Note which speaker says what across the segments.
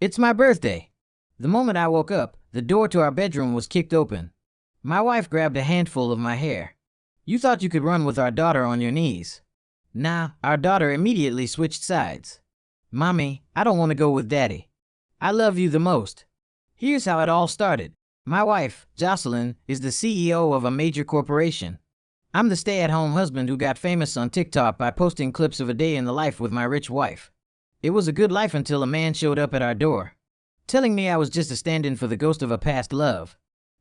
Speaker 1: It's my birthday. The moment I woke up, the door to our bedroom was kicked open. My wife grabbed a handful of my hair. You thought you could run with our daughter on your knees. Nah, our daughter immediately switched sides. Mommy, I don't want to go with Daddy. I love you the most. Here's how it all started. My wife, Jocelyn, is the CEO of a major corporation. I'm the stay-at-home husband who got famous on TikTok by posting clips of a day in the life with my rich wife. It was a good life until a man showed up at our door, telling me I was just a stand-in for the ghost of a past love.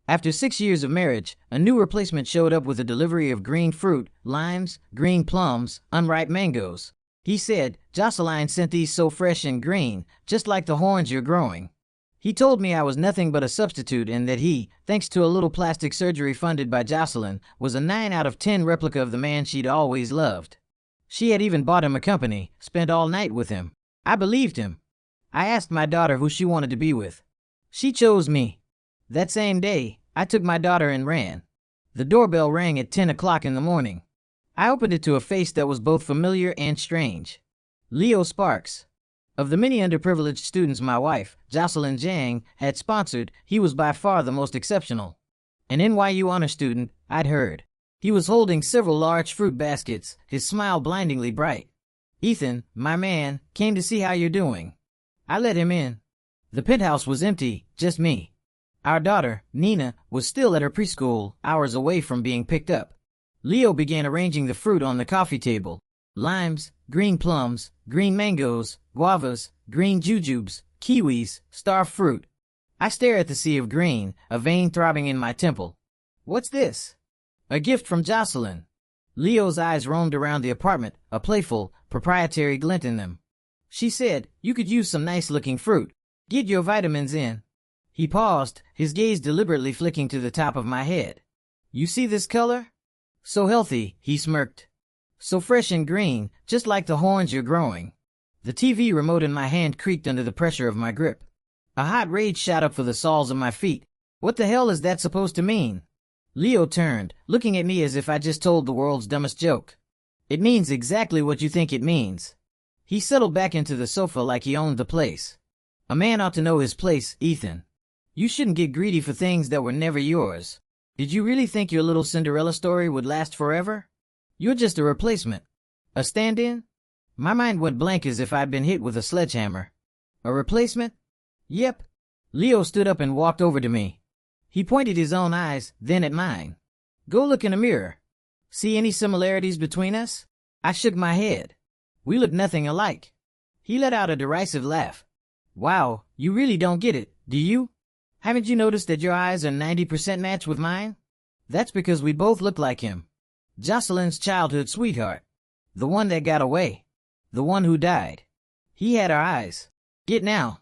Speaker 1: After 6 years of marriage, a new replacement showed up with a delivery of green fruit, limes, green plums, unripe mangoes. He said, "Jocelyn sent these so fresh and green, just like the horns you're growing." He told me I was nothing but a substitute and that he, thanks to a little plastic surgery funded by Jocelyn, was a 9 out of 10 replica of the man she'd always loved. She had even bought him a company, spent all night with him. I believed him. I asked my daughter who she wanted to be with. She chose me. That same day, I took my daughter and ran. The doorbell rang at 10 o'clock in the morning. I opened it to a face that was both familiar and strange. Leo Sparks. Of the many underprivileged students my wife, Jocelyn Jang, had sponsored, he was by far the most exceptional. An NYU honor student, I'd heard. He was holding several large fruit baskets, his smile blindingly bright. "Ethan, my man, came to see how you're doing." I let him in. The penthouse was empty, just me. Our daughter, Nina, was still at her preschool, hours away from being picked up. Leo began arranging the fruit on the coffee table. Limes, green plums, green mangoes, guavas, green jujubes, kiwis, star fruit. I stare at the sea of green, a vein throbbing in my temple. What's this? A gift from Jocelyn. Leo's eyes roamed around the apartment, a playful, proprietary glint in them. She said, "You could use some nice-looking fruit. Get your vitamins in." He paused, his gaze deliberately flicking to the top of my head. "You see this color? So healthy," he smirked. "So fresh and green, just like the horns you're growing." The TV remote in my hand creaked under the pressure of my grip. A hot rage shot up for the soles of my feet. What the hell is that supposed to mean? Leo turned, looking at me as if I just told the world's dumbest joke. "It means exactly what you think it means." He settled back into the sofa like he owned the place. "A man ought to know his place, Ethan. You shouldn't get greedy for things that were never yours. Did you really think your little Cinderella story would last forever? You're just a replacement. A stand-in?" My mind went blank as if I'd been hit with a sledgehammer. A replacement? Yep. Leo stood up and walked over to me. He pointed his own eyes, then at mine. "Go look in a mirror. See any similarities between us?" I shook my head. We looked nothing alike. He let out a derisive laugh. "Wow, you really don't get it, do you? Haven't you noticed that your eyes are 90% matched with mine? That's because we both look like him. Jocelyn's childhood sweetheart. The one that got away. The one who died. He had our eyes. Get now.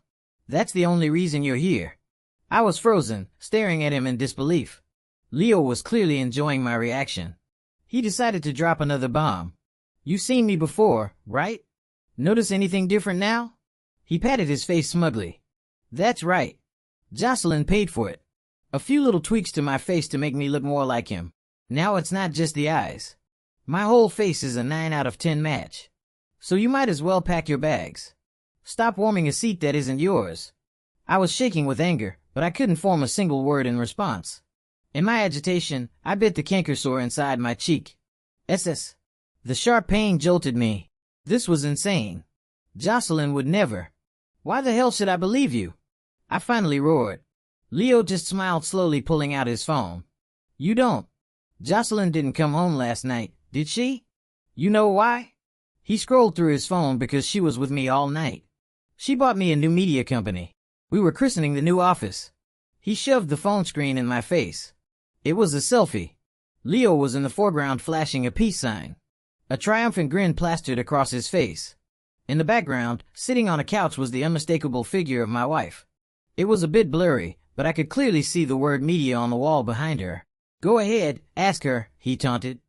Speaker 1: That's the only reason you're here." I was frozen, staring at him in disbelief. Leo was clearly enjoying my reaction. He decided to drop another bomb. "You've seen me before, right? Notice anything different now?" He patted his face smugly. "That's right. Jocelyn paid for it. A few little tweaks to my face to make me look more like him. Now it's not just the eyes. My whole face is a 9 out of 10 match. So you might as well pack your bags. Stop warming a seat that isn't yours." I was shaking with anger, but I couldn't form a single word in response. In my agitation, I bit the canker sore inside my cheek. SS. The sharp pain jolted me. This was insane. Jocelyn would never. "Why the hell should I believe you?" I finally roared. Leo just smiled slowly, pulling out his phone. "You don't. Jocelyn didn't come home last night, did she? You know why?" He scrolled through his phone because she was with me all night. She bought me a new media company. We were christening the new office. He shoved the phone screen in my face. It was a selfie. Leo was in the foreground flashing a peace sign. A triumphant grin plastered across his face. In the background, sitting on a couch, was the unmistakable figure of my wife. It was a bit blurry, but I could clearly see the word media on the wall behind her. "Go ahead, ask her," he taunted.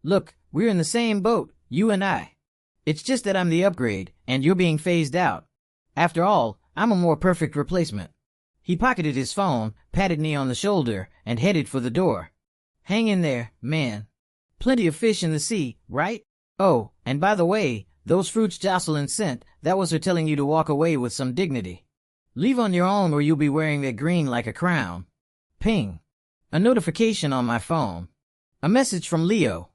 Speaker 1: "Look, we're in the same boat, you and I. It's just that I'm the upgrade, and you're being phased out. After all, I'm a more perfect replacement." He pocketed his phone, patted me on the shoulder, and headed for the door. "Hang in there, man. Plenty of fish in the sea, right? Oh, and by the way, those fruits Jocelyn sent, that was her telling you to walk away with some dignity." Leave on your own or you'll be wearing that green like a crown. Ping. A notification on my phone. A message from Leo.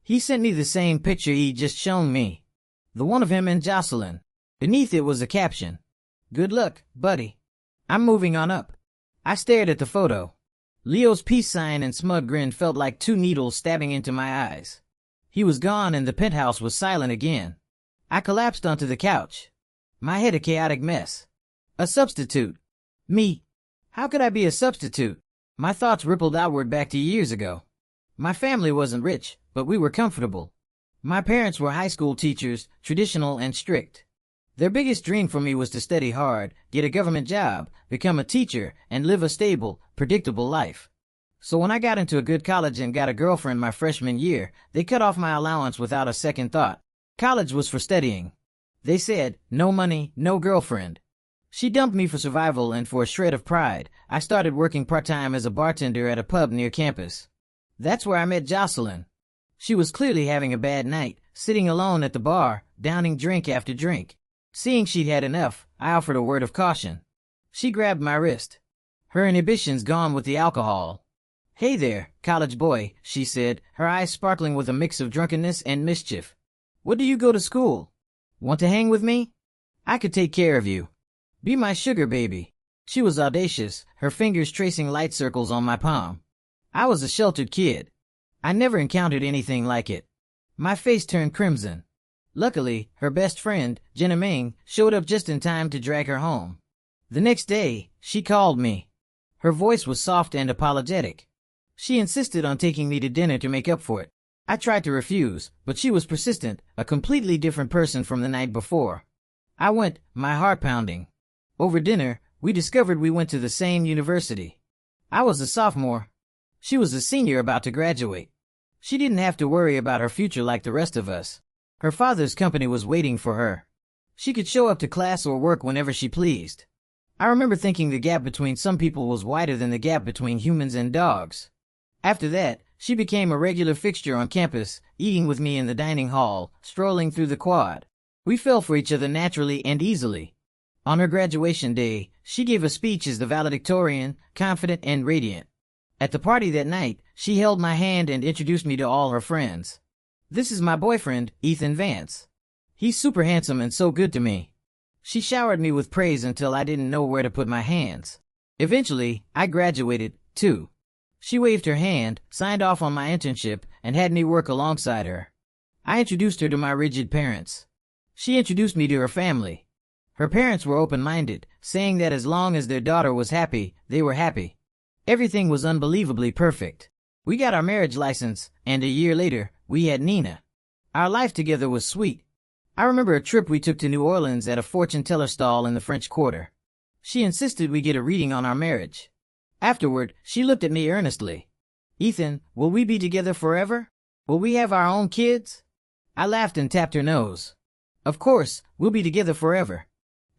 Speaker 1: He sent me the same picture he'd just shown me. The one of him and Jocelyn. Beneath it was a caption. Good luck, buddy. I'm moving on up. I stared at the photo. Leo's peace sign and smug grin felt like two needles stabbing into my eyes. He was gone and the penthouse was silent again. I collapsed onto the couch. My head a chaotic mess. A substitute. Me. How could I be a substitute? My thoughts rippled outward back to years ago. My family wasn't rich, but we were comfortable. My parents were high school teachers, traditional and strict. Their biggest dream for me was to study hard, get a government job, become a teacher, and live a stable, predictable life. So when I got into a good college and got a girlfriend my freshman year, they cut off my allowance without a second thought. College was for studying. They said, no money, no girlfriend. She dumped me for survival, and for a shred of pride, I started working part-time as a bartender at a pub near campus. That's where I met Jocelyn. She was clearly having a bad night, sitting alone at the bar, downing drink after drink. Seeing she'd had enough, I offered a word of caution. She grabbed my wrist. Her inhibitions gone with the alcohol. Hey there, college boy, she said, her eyes sparkling with a mix of drunkenness and mischief. What do you go to school? Want to hang with me? I could take care of you. Be my sugar baby. She was audacious, her fingers tracing light circles on my palm. I was a sheltered kid. I never encountered anything like it. My face turned crimson. Luckily, her best friend, Jenna Ming, showed up just in time to drag her home. The next day, she called me. Her voice was soft and apologetic. She insisted on taking me to dinner to make up for it. I tried to refuse, but she was persistent, a completely different person from the night before. I went, my heart pounding. Over dinner, we discovered we went to the same university. I was a sophomore. She was a senior about to graduate. She didn't have to worry about her future like the rest of us. Her father's company was waiting for her. She could show up to class or work whenever she pleased. I remember thinking the gap between some people was wider than the gap between humans and dogs. After that, she became a regular fixture on campus, eating with me in the dining hall, strolling through the quad. We fell for each other naturally and easily. On her graduation day, she gave a speech as the valedictorian, confident and radiant. At the party that night, she held my hand and introduced me to all her friends. This is my boyfriend, Ethan Vance. He's super handsome and so good to me. She showered me with praise until I didn't know where to put my hands. Eventually, I graduated, too. She waved her hand, signed off on my internship, and had me work alongside her. I introduced her to my rigid parents. She introduced me to her family. Her parents were open-minded, saying that as long as their daughter was happy, they were happy. Everything was unbelievably perfect. We got our marriage license, and a year later, we had Nina. Our life together was sweet. I remember a trip we took to New Orleans at a fortune-teller stall in the French Quarter. She insisted we get a reading on our marriage. Afterward, she looked at me earnestly. Ethan, will we be together forever? Will we have our own kids? I laughed and tapped her nose. Of course, we'll be together forever.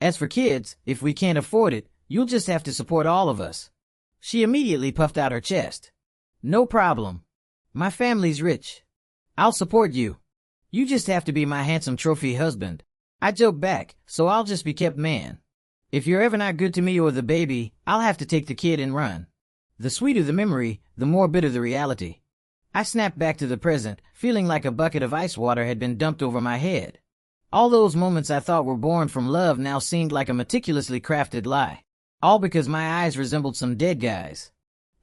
Speaker 1: As for kids, if we can't afford it, you'll just have to support all of us. She immediately puffed out her chest. No problem. My family's rich. I'll support you. You just have to be my handsome trophy husband. I joked back, so I'll just be kept man. If you're ever not good to me or the baby, I'll have to take the kid and run. The sweeter the memory, the more bitter the reality. I snapped back to the present, feeling like a bucket of ice water had been dumped over my head. All those moments I thought were born from love now seemed like a meticulously crafted lie. All because my eyes resembled some dead guys.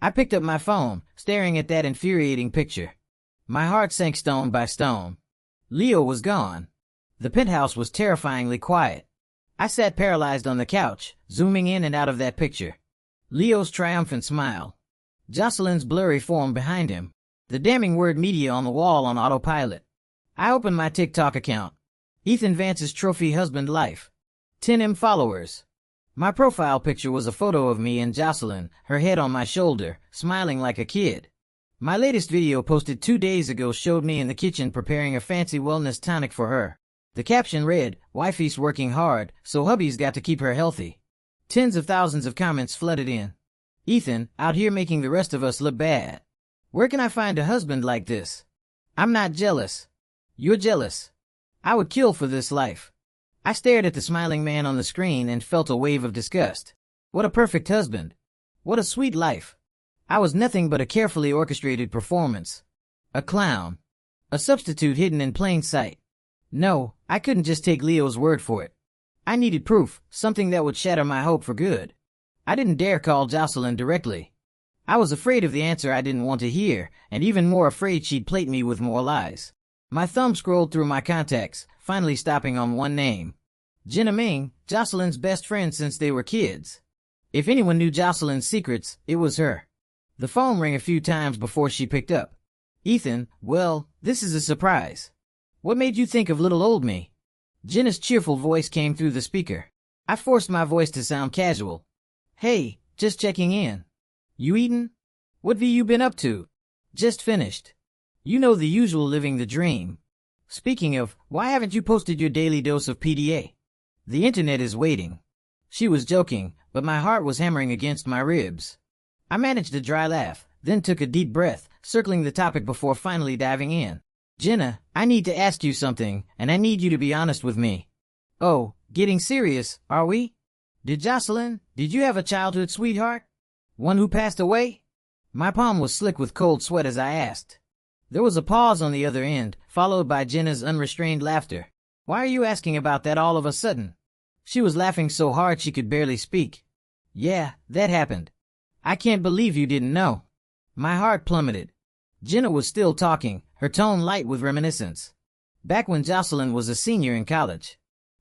Speaker 1: I picked up my phone, staring at that infuriating picture. My heart sank stone by stone. Leo was gone. The penthouse was terrifyingly quiet. I sat paralyzed on the couch, zooming in and out of that picture. Leo's triumphant smile. Jocelyn's blurry form behind him. The damning word media on the wall on autopilot. I opened my TikTok account. Ethan Vance's trophy husband life. 10M followers. My profile picture was a photo of me and Jocelyn, her head on my shoulder, smiling like a kid. My latest video posted 2 days ago showed me in the kitchen preparing a fancy wellness tonic for her. The caption read, "Wifey's working hard, so hubby's got to keep her healthy." Tens of thousands of comments flooded in. Ethan, out here making the rest of us look bad. Where can I find a husband like this? I'm not jealous. You're jealous. I would kill for this life. I stared at the smiling man on the screen and felt a wave of disgust. What a perfect husband. What a sweet life. I was nothing but a carefully orchestrated performance. A clown. A substitute hidden in plain sight. No, I couldn't just take Leo's word for it. I needed proof, something that would shatter my hope for good. I didn't dare call Jocelyn directly. I was afraid of the answer I didn't want to hear, and even more afraid she'd plate me with more lies. My thumb scrolled through my contacts, finally stopping on one name. Jenna Ming, Jocelyn's best friend since they were kids. If anyone knew Jocelyn's secrets, it was her. The phone rang a few times before she picked up. Ethan, well, this is a surprise. What made you think of little old me? Jenna's cheerful voice came through the speaker. I forced my voice to sound casual. Hey, just checking in. You eaten? What have you been up to? Just finished. You know the usual, living the dream. Speaking of, why haven't you posted your daily dose of PDA? The internet is waiting. She was joking, but my heart was hammering against my ribs. I managed a dry laugh, then took a deep breath, circling the topic before finally diving in. Jenna, I need to ask you something, and I need you to be honest with me. Oh, getting serious, are we? Did you have a childhood sweetheart? One who passed away? My palm was slick with cold sweat as I asked. There was a pause on the other end, followed by Jenna's unrestrained laughter. Why are you asking about that all of a sudden? She was laughing so hard she could barely speak. Yeah, that happened. I can't believe you didn't know. My heart plummeted. Jenna was still talking, her tone light with reminiscence. Back when Jocelyn was a senior in college.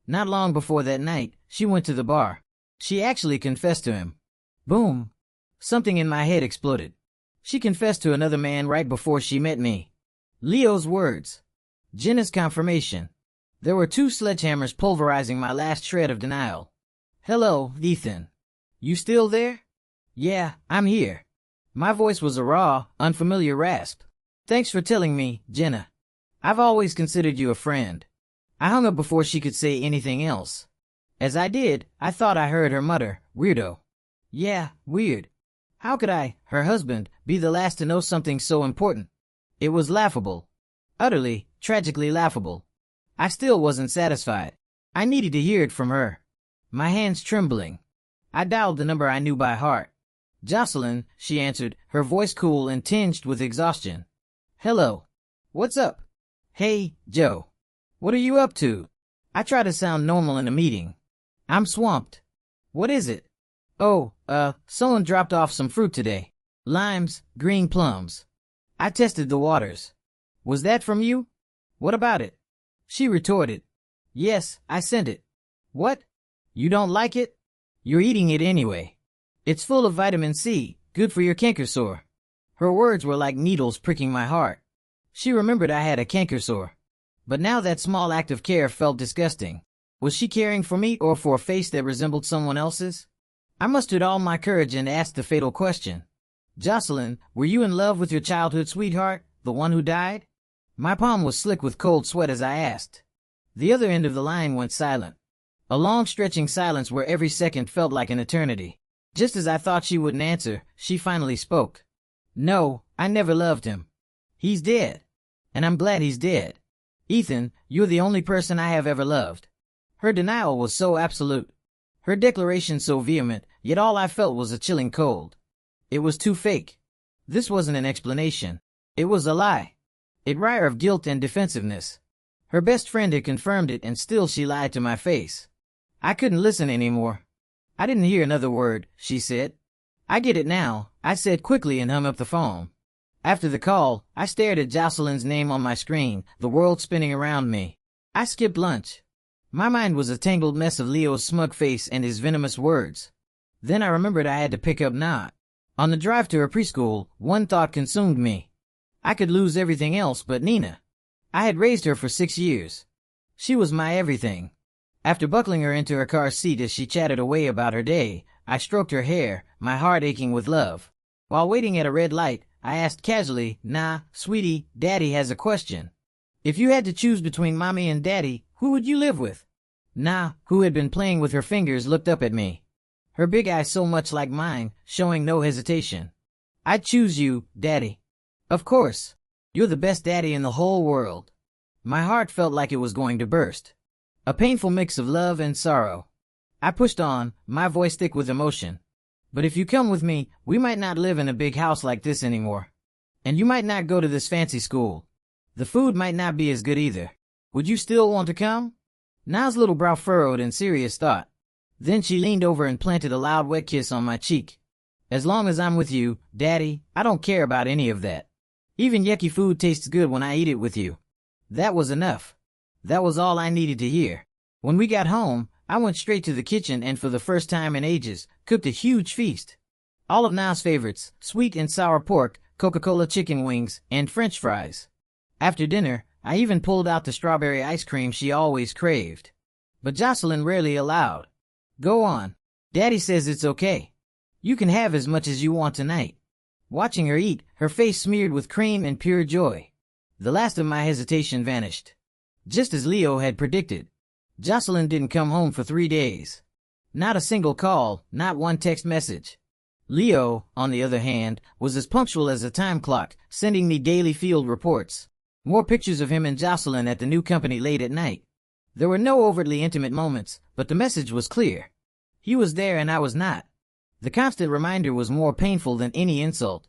Speaker 1: Not long before that night, she went to the bar. She actually confessed to him. Boom. Something in my head exploded. She confessed to another man right before she met me. Leo's words. Jenna's confirmation. There were two sledgehammers pulverizing my last shred of denial. Hello, Ethan. You still there? Yeah, I'm here. My voice was a raw, unfamiliar rasp. Thanks for telling me, Jenna. I've always considered you a friend. I hung up before she could say anything else. As I did, I thought I heard her mutter, weirdo. Yeah, weird. How could I, her husband, be the last to know something so important? It was laughable. Utterly, tragically laughable. I still wasn't satisfied. I needed to hear it from her. My hands trembling. I dialed the number I knew by heart. Jocelyn, she answered, her voice cool and tinged with exhaustion. Hello. What's up? Hey, Joe. What are you up to? I try to sound normal in a meeting. I'm swamped. What is it? Oh, someone dropped off some fruit today. Limes, green plums. I tested the waters. Was that from you? What about it? She retorted. Yes, I sent it. What? You don't like it? You're eating it anyway. It's full of vitamin C, good for your canker sore. Her words were like needles pricking my heart. She remembered I had a canker sore. But now that small act of care felt disgusting. Was she caring for me or for a face that resembled someone else's? I mustered all my courage and asked the fatal question. Jocelyn, were you in love with your childhood sweetheart, the one who died? My palm was slick with cold sweat as I asked. The other end of the line went silent. A long stretching silence where every second felt like an eternity. Just as I thought she wouldn't answer, she finally spoke. No, I never loved him. He's dead. And I'm glad he's dead. Ethan, you're the only person I have ever loved. Her denial was so absolute. Her declaration so vehement, yet all I felt was a chilling cold. It was too fake. This wasn't an explanation. It was a lie. A riot of guilt and defensiveness. Her best friend had confirmed it, and still she lied to my face. I couldn't listen anymore. I didn't hear another word, she said. I get it now, I said quickly and hung up the phone. After the call, I stared at Jocelyn's name on my screen, the world spinning around me. I skipped lunch. My mind was a tangled mess of Leo's smug face and his venomous words. Then I remembered I had to pick up Na. On the drive to her preschool, one thought consumed me. I could lose everything else but Nina. I had raised her for 6 years. She was my everything. After buckling her into her car seat as she chatted away about her day, I stroked her hair, my heart aching with love. While waiting at a red light, I asked casually, Nah, sweetie, Daddy has a question. If you had to choose between Mommy and Daddy, who would you live with? Na, who had been playing with her fingers, looked up at me. Her big eyes so much like mine, showing no hesitation. I'd choose you, Daddy. Of course. You're the best daddy in the whole world. My heart felt like it was going to burst. A painful mix of love and sorrow. I pushed on, my voice thick with emotion. But if you come with me, we might not live in a big house like this anymore. And you might not go to this fancy school. The food might not be as good either. Would you still want to come? Na's little brow furrowed in serious thought. Then she leaned over and planted a loud wet kiss on my cheek. As long as I'm with you, Daddy, I don't care about any of that. Even yucky food tastes good when I eat it with you. That was enough. That was all I needed to hear. When we got home, I went straight to the kitchen and for the first time in ages, cooked a huge feast. All of Na's favorites, sweet and sour pork, Coca-Cola chicken wings, and French fries. After dinner, I even pulled out the strawberry ice cream she always craved. But Jocelyn rarely allowed. Go on. Daddy says it's okay. You can have as much as you want tonight. Watching her eat, her face smeared with cream and pure joy. The last of my hesitation vanished. Just as Leo had predicted. Jocelyn didn't come home for 3 days. Not a single call, not one text message. Leo, on the other hand, was as punctual as a time clock, sending me daily field reports. More pictures of him and Jocelyn at the new company late at night. There were no overtly intimate moments, but the message was clear. He was there and I was not. The constant reminder was more painful than any insult.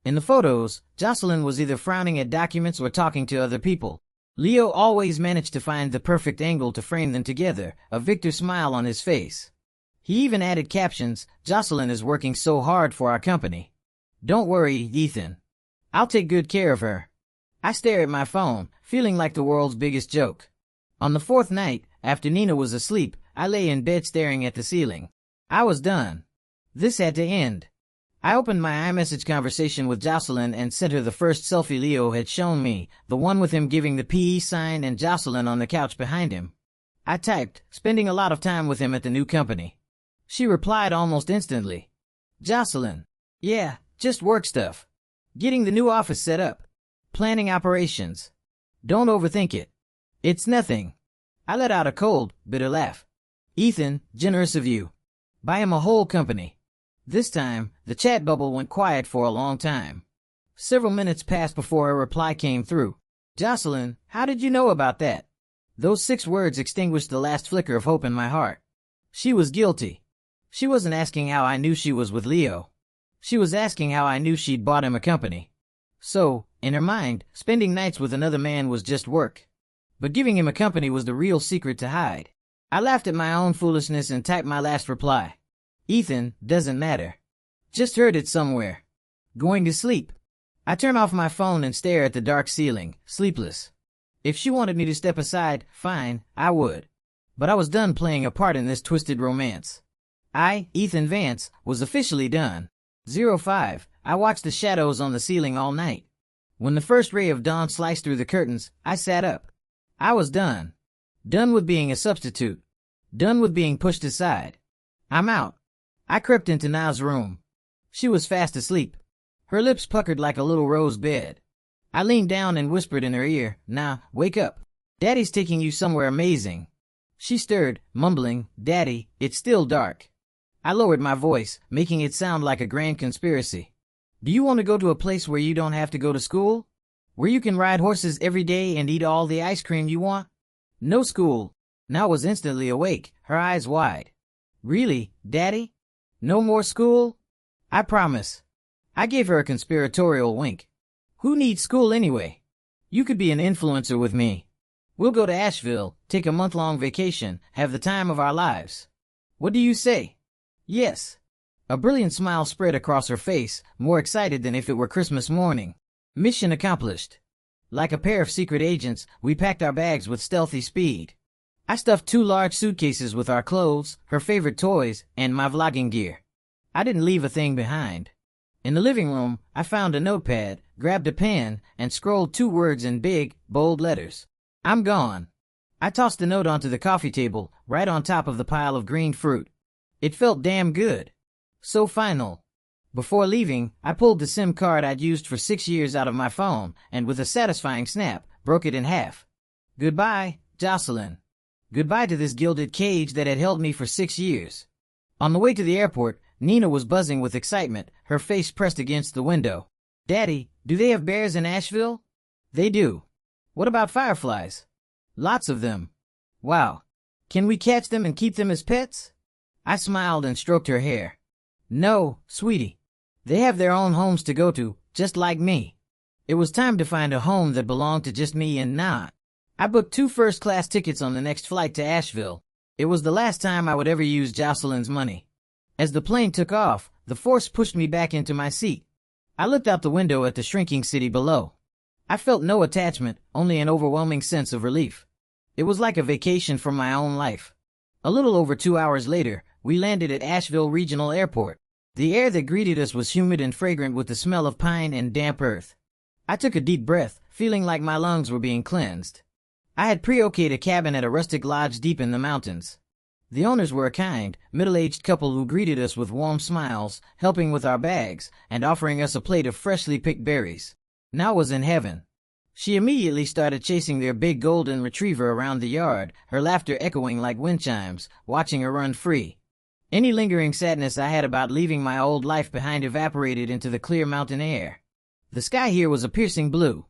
Speaker 1: In the photos, Jocelyn was either frowning at documents or talking to other people. Leo always managed to find the perfect angle to frame them together, a victor smile on his face. He even added captions, "Jocelyn is working so hard for our company. Don't worry, Ethan. I'll take good care of her." I stare at my phone, feeling like the world's biggest joke. On the 4th night, after Nina was asleep, I lay in bed staring at the ceiling. I was done. This had to end. I opened my iMessage conversation with Jocelyn and sent her the first selfie Leo had shown me, the one with him giving the PE sign and Jocelyn on the couch behind him. I typed, spending a lot of time with him at the new company. She replied almost instantly. Jocelyn. Yeah, just work stuff. Getting the new office set up. Planning operations. Don't overthink it. It's nothing. I let out a cold, bitter laugh. Ethan, generous of you. Buy him a whole company. This time, the chat bubble went quiet for a long time. Several minutes passed before a reply came through. Jocelyn, how did you know about that? Those 6 words extinguished the last flicker of hope in my heart. She was guilty. She wasn't asking how I knew she was with Leo. She was asking how I knew she'd bought him a company. So, in her mind, spending nights with another man was just work. But giving him a company was the real secret to hide. I laughed at my own foolishness and typed my last reply. Ethan, doesn't matter. Just heard it somewhere. Going to sleep. I turn off my phone and stare at the dark ceiling, sleepless. If she wanted me to step aside, fine, I would. But I was done playing a part in this twisted romance. I, Ethan Vance, was officially done. 05, I watched the shadows on the ceiling all night. When the first ray of dawn sliced through the curtains, I sat up. I was done. Done with being a substitute. Done with being pushed aside. I'm out. I crept into Na's room. She was fast asleep. Her lips puckered like a little rose bed. I leaned down and whispered in her ear, "Na, wake up. Daddy's taking you somewhere amazing." She stirred, mumbling, "Daddy, it's still dark." I lowered my voice, making it sound like a grand conspiracy. "Do you want to go to a place where you don't have to go to school? Where you can ride horses every day and eat all the ice cream you want?" "No school." Na was instantly awake, her eyes wide. "Really, Daddy? No more school?" "I promise." I gave her a conspiratorial wink. "Who needs school anyway? You could be an influencer with me. We'll go to Asheville, take a month-long vacation, have the time of our lives. What do you say?" "Yes." A brilliant smile spread across her face, more excited than if it were Christmas morning. Mission accomplished. Like a pair of secret agents, we packed our bags with stealthy speed. I stuffed 2 large suitcases with our clothes, her favorite toys, and my vlogging gear. I didn't leave a thing behind. In the living room, I found a notepad, grabbed a pen, and scrolled 2 words in big, bold letters. I'm gone. I tossed the note onto the coffee table, right on top of the pile of green fruit. It felt damn good. So final. Before leaving, I pulled the SIM card I'd used for 6 years out of my phone, and with a satisfying snap, broke it in half. Goodbye, Jocelyn. Goodbye to this gilded cage that had held me for 6 years. On the way to the airport, Nina was buzzing with excitement, her face pressed against the window. "Daddy, do they have bears in Asheville?" "They do." "What about fireflies?" "Lots of them." "Wow. Can we catch them and keep them as pets? I smiled and stroked her hair. No, sweetie. They have their own homes to go to, just like me. It was time to find a home that belonged to just me and Nah. I booked 2 first-class tickets on the next flight to Asheville. It was the last time I would ever use Jocelyn's money. As the plane took off, the force pushed me back into my seat. I looked out the window at the shrinking city below. I felt no attachment, only an overwhelming sense of relief. It was like a vacation from my own life. A little over 2 hours later, we landed at Asheville Regional Airport. The air that greeted us was humid and fragrant with the smell of pine and damp earth. I took a deep breath, feeling like my lungs were being cleansed. I had pre-okayed a cabin at a rustic lodge deep in the mountains. The owners were a kind, middle-aged couple who greeted us with warm smiles, helping with our bags, and offering us a plate of freshly picked berries. Now was in heaven. She immediately started chasing their big golden retriever around the yard, her laughter echoing like wind chimes, watching her run free. Any lingering sadness I had about leaving my old life behind evaporated into the clear mountain air. The sky here was a piercing blue.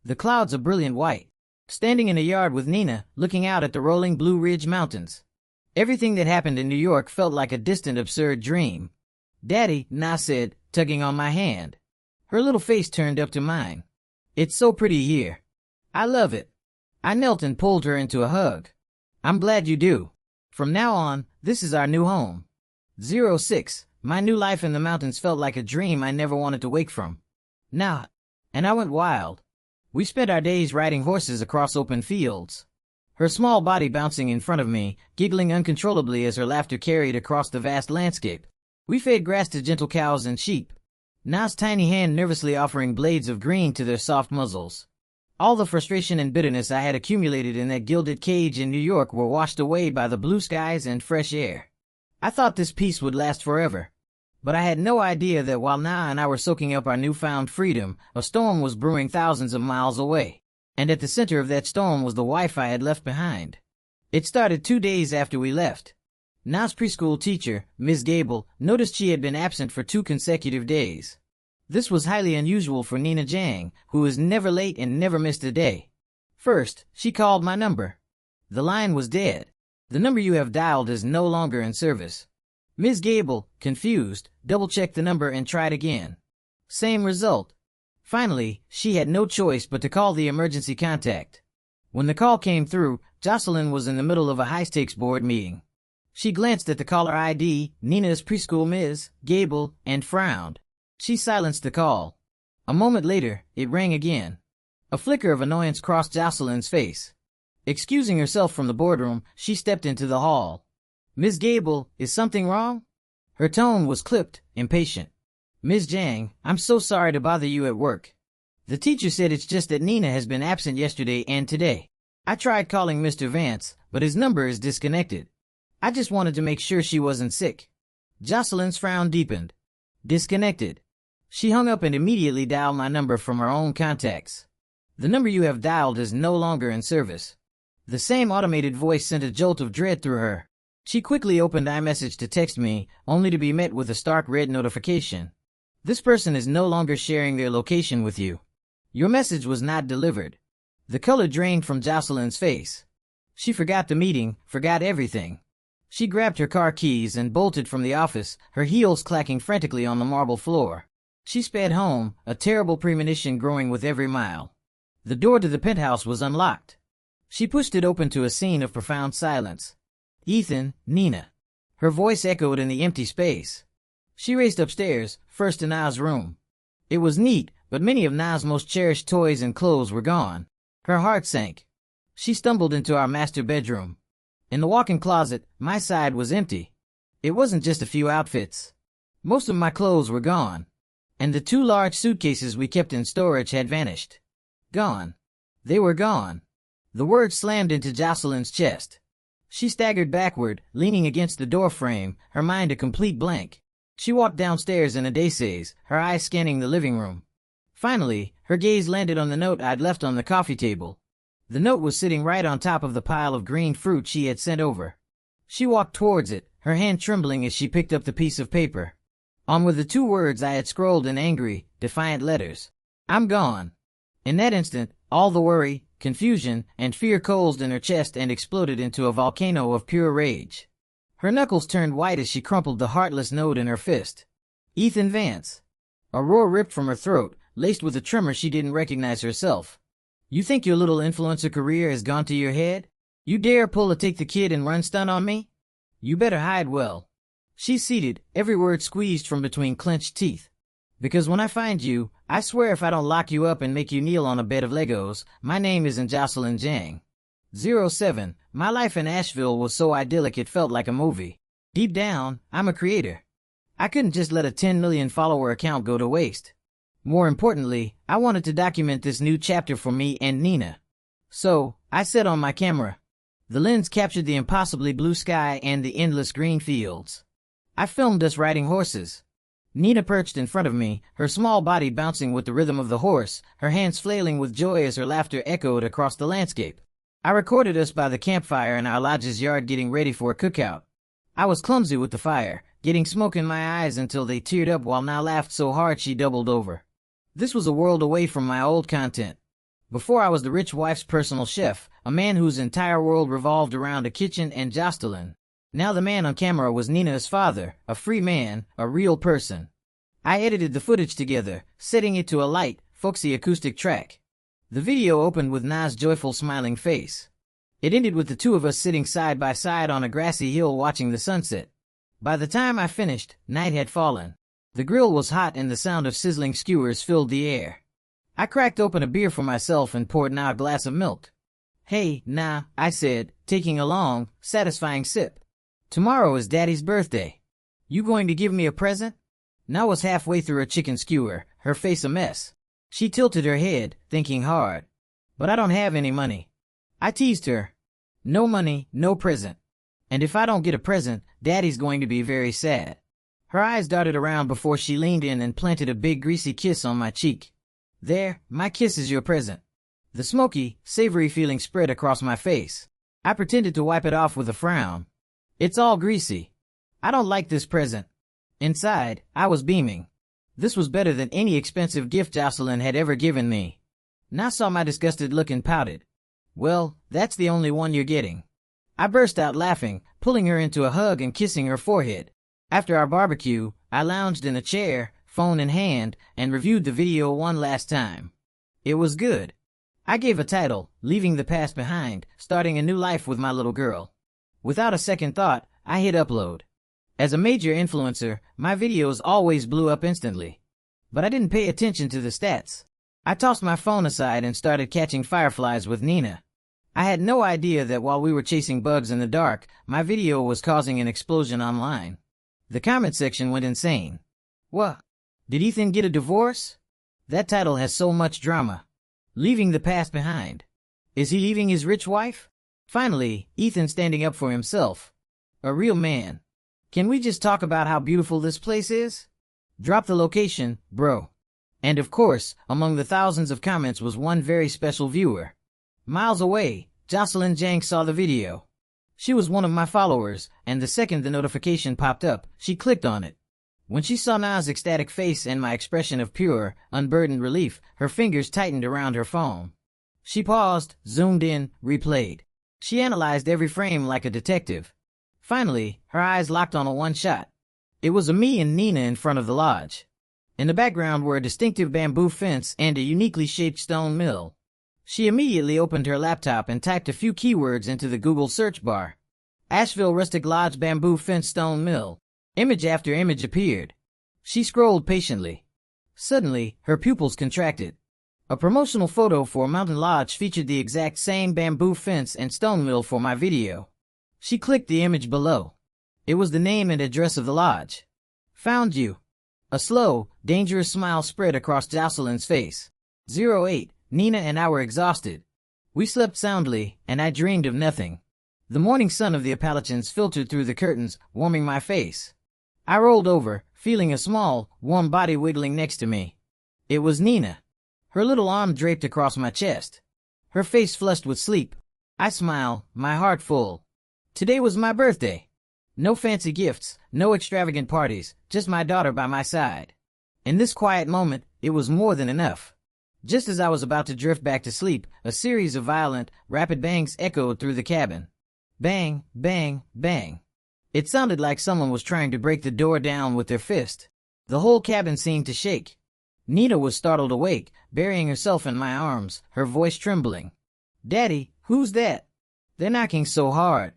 Speaker 1: The clouds a brilliant white. Standing in a yard with Nina, looking out at the rolling Blue Ridge Mountains. Everything that happened in New York felt like a distant, absurd dream. Daddy, Na said, tugging on my hand. Her little face turned up to mine. It's so pretty here. I love it. I knelt and pulled her into a hug. I'm glad you do. From now on, this is our new home. 06, my new life in the mountains felt like a dream I never wanted to wake from. Nah. And I went wild. We spent our days riding horses across open fields. Her small body bouncing in front of me, giggling uncontrollably as her laughter carried across the vast landscape. We fed grass to gentle cows and sheep. Na's tiny hand nervously offering blades of green to their soft muzzles. All the frustration and bitterness I had accumulated in that gilded cage in New York were washed away by the blue skies and fresh air. I thought this peace would last forever. But I had no idea that while Na and I were soaking up our newfound freedom, a storm was brewing thousands of miles away. And at the center of that storm was the wife I had left behind. It started 2 days after we left. Na's preschool teacher, Ms. Gable, noticed she had been absent for 2 consecutive days. This was highly unusual for Nina Jang, who was never late and never missed a day. First, she called my number. The line was dead. The number you have dialed is no longer in service. Ms. Gable, confused, double-checked the number and tried again. Same result. Finally, she had no choice but to call the emergency contact. When the call came through, Jocelyn was in the middle of a high-stakes board meeting. She glanced at the caller ID, Nina's preschool Ms. Gable, and frowned. She silenced the call. A moment later, it rang again. A flicker of annoyance crossed Jocelyn's face. Excusing herself from the boardroom, she stepped into the hall. Ms. Gable, is something wrong? Her tone was clipped, impatient. Ms. Jang, I'm so sorry to bother you at work. The teacher said it's just that Nina has been absent yesterday and today. I tried calling Mr. Vance, but his number is disconnected. I just wanted to make sure she wasn't sick. Jocelyn's frown deepened. Disconnected. She hung up and immediately dialed my number from her own contacts. The number you have dialed is no longer in service. The same automated voice sent a jolt of dread through her. She quickly opened iMessage to text me, only to be met with a stark red notification. This person is no longer sharing their location with you. Your message was not delivered. The color drained from Jocelyn's face. She forgot the meeting, forgot everything. She grabbed her car keys and bolted from the office, her heels clacking frantically on the marble floor. She sped home, a terrible premonition growing with every mile. The door to the penthouse was unlocked. She pushed it open to a scene of profound silence. Ethan, Nina. Her voice echoed in the empty space. She raced upstairs, first to Na's room. It was neat, but many of Na's most cherished toys and clothes were gone. Her heart sank. She stumbled into our master bedroom. In the walk-in closet, my side was empty. It wasn't just a few outfits. Most of my clothes were gone. And the 2 large suitcases we kept in storage had vanished. Gone. They were gone. The words slammed into Jocelyn's chest. She staggered backward, leaning against the doorframe, her mind a complete blank. She walked downstairs in a daze, her eyes scanning the living room. Finally, her gaze landed on the note I'd left on the coffee table. The note was sitting right on top of the pile of green fruit she had sent over. She walked towards it, her hand trembling as she picked up the piece of paper. On were the 2 words I had scrolled in angry, defiant letters. I'm gone. In that instant, all the worry, confusion, and fear coalesced in her chest and exploded into a volcano of pure rage. Her knuckles turned white as she crumpled the heartless note in her fist. Ethan Vance. A roar ripped from her throat, laced with a tremor she didn't recognize herself. You think your little influencer career has gone to your head? You dare pull a take the kid and run stunt on me? You better hide well. She's seated, every word squeezed from between clenched teeth. Because when I find you, I swear if I don't lock you up and make you kneel on a bed of Legos, my name isn't Jocelyn Jang. 07. My life in Asheville was so idyllic it felt like a movie. Deep down, I'm a creator. I couldn't just let a 10 million follower account go to waste. More importantly, I wanted to document this new chapter for me and Nina. So, I set on my camera. The lens captured the impossibly blue sky and the endless green fields. I filmed us riding horses. Nina perched in front of me, her small body bouncing with the rhythm of the horse, her hands flailing with joy as her laughter echoed across the landscape. I recorded us by the campfire in our lodge's yard getting ready for a cookout. I was clumsy with the fire, getting smoke in my eyes until they teared up while Now laughed so hard she doubled over. This was a world away from my old content. Before I was the rich wife's personal chef, a man whose entire world revolved around a kitchen and Jocelyn. Now the man on camera was Nina's father, a free man, a real person. I edited the footage together, setting it to a light, folksy acoustic track. The video opened with Na's joyful smiling face. It ended with the two of us sitting side by side on a grassy hill watching the sunset. By the time I finished, night had fallen. The grill was hot and the sound of sizzling skewers filled the air. I cracked open a beer for myself and poured Na a glass of milk. Hey, Na, I said, taking a long, satisfying sip. Tomorrow is Daddy's birthday. You going to give me a present? Na was halfway through a chicken skewer, her face a mess. She tilted her head, thinking hard. But I don't have any money. I teased her. No money, no present. And if I don't get a present, Daddy's going to be very sad. Her eyes darted around before she leaned in and planted a big greasy kiss on my cheek. There, my kiss is your present. The smoky, savory feeling spread across my face. I pretended to wipe it off with a frown. It's all greasy. I don't like this present. Inside, I was beaming. This was better than any expensive gift Jocelyn had ever given me. Na saw my disgusted look and pouted. Well, that's the only one you're getting. I burst out laughing, pulling her into a hug and kissing her forehead. After our barbecue, I lounged in a chair, phone in hand, and reviewed the video one last time. It was good. I gave a title, Leaving the Past Behind, starting a new life with my little girl. Without a second thought, I hit upload. As a major influencer, my videos always blew up instantly. But I didn't pay attention to the stats. I tossed my phone aside and started catching fireflies with Nina. I had no idea that while we were chasing bugs in the dark, my video was causing an explosion online. The comment section went insane. What? Did Ethan get a divorce? That title has so much drama. Leaving the past behind. Is he leaving his rich wife? Finally, Ethan standing up for himself. A real man. Can we just talk about how beautiful this place is? Drop the location, bro. And of course, among the thousands of comments was one very special viewer. Miles away, Jocelyn Jang saw the video. She was one of my followers, and the second the notification popped up, she clicked on it. When she saw Na's ecstatic face and my expression of pure, unburdened relief, her fingers tightened around her phone. She paused, zoomed in, replayed. She analyzed every frame like a detective. Finally, her eyes locked on a one shot. It was me and Nina in front of the lodge. In the background were a distinctive bamboo fence and a uniquely shaped stone mill. She immediately opened her laptop and typed a few keywords into the Google search bar. Asheville Rustic Lodge Bamboo Fence Stone Mill. Image after image appeared. She scrolled patiently. Suddenly, her pupils contracted. A promotional photo for Mountain Lodge featured the exact same bamboo fence and stone mill for my video. She clicked the image below. It was the name and address of the lodge. Found you. A slow, dangerous smile spread across Jocelyn's face. 08. Nina and I were exhausted. We slept soundly, and I dreamed of nothing. The morning sun of the Appalachians filtered through the curtains, warming my face. I rolled over, feeling a small, warm body wiggling next to me. It was Nina. Her little arm draped across my chest. Her face flushed with sleep. I smiled, my heart full. Today was my birthday. No fancy gifts, no extravagant parties, just my daughter by my side. In this quiet moment, it was more than enough. Just as I was about to drift back to sleep, a series of violent, rapid bangs echoed through the cabin. Bang, bang, bang. It sounded like someone was trying to break the door down with their fist. The whole cabin seemed to shake. Nina was startled awake, burying herself in my arms, her voice trembling. "Daddy, who's that? They're knocking so hard.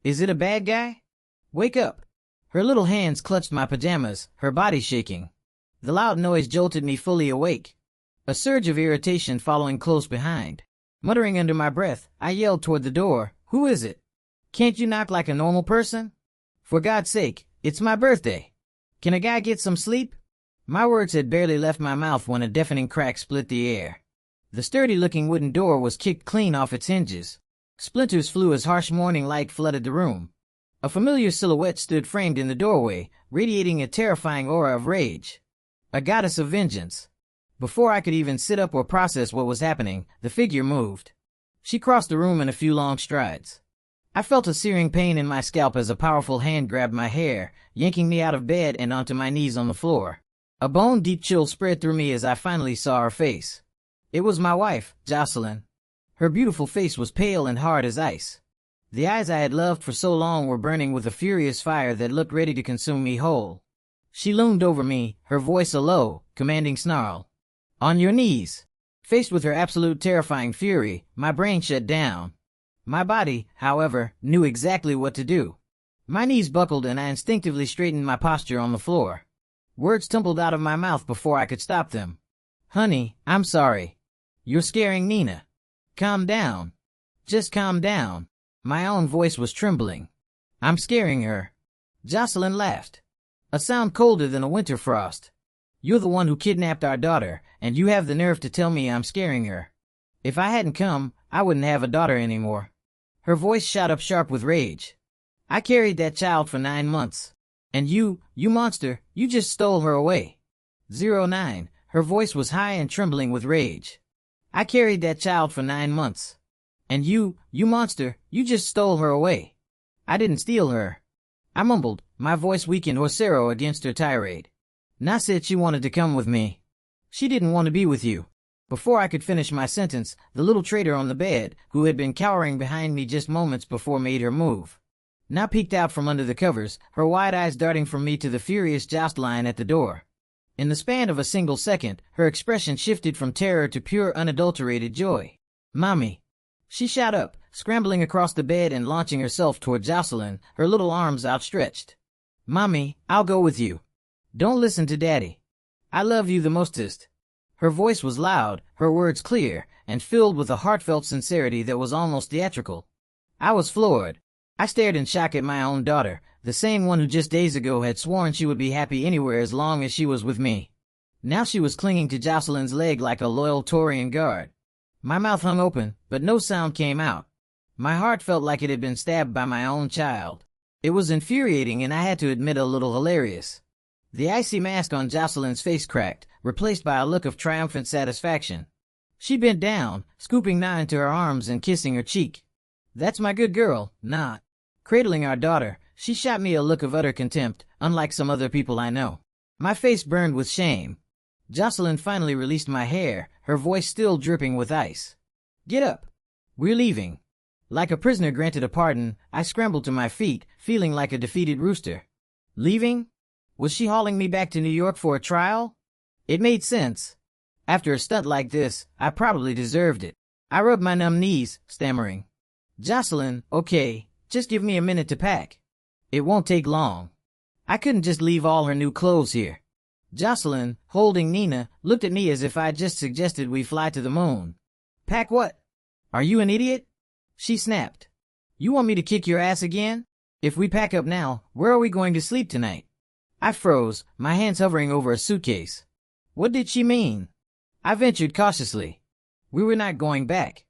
Speaker 1: Is it a bad guy? Wake up." Her little hands clutched my pajamas, her body shaking. The loud noise jolted me fully awake. A surge of irritation following close behind. Muttering under my breath, I yelled toward the door, "Who is it? Can't you knock like a normal person? For God's sake, it's my birthday. Can a guy get some sleep?" My words had barely left my mouth when a deafening crack split the air. The sturdy-looking wooden door was kicked clean off its hinges. Splinters flew as harsh morning light flooded the room. A familiar silhouette stood framed in the doorway, radiating a terrifying aura of rage. A goddess of vengeance. Before I could even sit up or process what was happening, the figure moved. She crossed the room in a few long strides. I felt a searing pain in my scalp as a powerful hand grabbed my hair, yanking me out of bed and onto my knees on the floor. A bone-deep chill spread through me as I finally saw her face. It was my wife, Jocelyn. Her beautiful face was pale and hard as ice. The eyes I had loved for so long were burning with a furious fire that looked ready to consume me whole. She loomed over me, her voice a low, commanding snarl. "On your knees." Faced with her absolute terrifying fury, my brain shut down. My body, however, knew exactly what to do. My knees buckled and I instinctively straightened my posture on the floor. Words tumbled out of my mouth before I could stop them. "Honey, I'm sorry. You're scaring Nina. Calm down. Just calm down." My own voice was trembling. "I'm scaring her." Jocelyn laughed. A sound colder than a winter frost. "You're the one who kidnapped our daughter, and you have the nerve to tell me I'm scaring her. If I hadn't come, I wouldn't have a daughter anymore." Her voice shot up sharp with rage. "I carried that child for 9 months. And you monster, you just stole her away." 09. Her voice was high and trembling with rage. "I carried that child for 9 months. And you monster, you just stole her away." "I didn't steal her," I mumbled, my voice weak and hoarse against her tirade. "Na said she wanted to come with me. She didn't want to be with you." Before I could finish my sentence, the little traitor on the bed, who had been cowering behind me just moments before, made her move. Now peeked out from under the covers, her wide eyes darting from me to the furious Jocelyn at the door. In the span of a single second, her expression shifted from terror to pure unadulterated joy. "Mommy." She shot up, scrambling across the bed and launching herself toward Jocelyn, her little arms outstretched. "Mommy, I'll go with you. Don't listen to Daddy. I love you the mostest." Her voice was loud, her words clear, and filled with a heartfelt sincerity that was almost theatrical. I was floored. I stared in shock at my own daughter, the same one who just days ago had sworn she would be happy anywhere as long as she was with me. Now she was clinging to Jocelyn's leg like a loyal Taurian guard. My mouth hung open, but no sound came out. My heart felt like it had been stabbed by my own child. It was infuriating and I had to admit a little hilarious. The icy mask on Jocelyn's face cracked, replaced by a look of triumphant satisfaction. She bent down, scooping Na into her arms and kissing her cheek. "That's my good girl, Na." Cradling our daughter, she shot me a look of utter contempt, unlike some other people I know. My face burned with shame. Jocelyn finally released my hair, her voice still dripping with ice. "Get up. We're leaving." Like a prisoner granted a pardon, I scrambled to my feet, feeling like a defeated rooster. Leaving? Was she hauling me back to New York for a trial? It made sense. After a stunt like this, I probably deserved it. I rubbed my numb knees, stammering. "Jocelyn, okay, just give me a minute to pack. It won't take long." I couldn't just leave all her new clothes here. Jocelyn, holding Nina, looked at me as if I'd just suggested we fly to the moon. "Pack what? Are you an idiot?" She snapped. "You want me to kick your ass again? If we pack up now, where are we going to sleep tonight?" I froze, my hands hovering over a suitcase. What did she mean? I ventured cautiously. "We were not going back."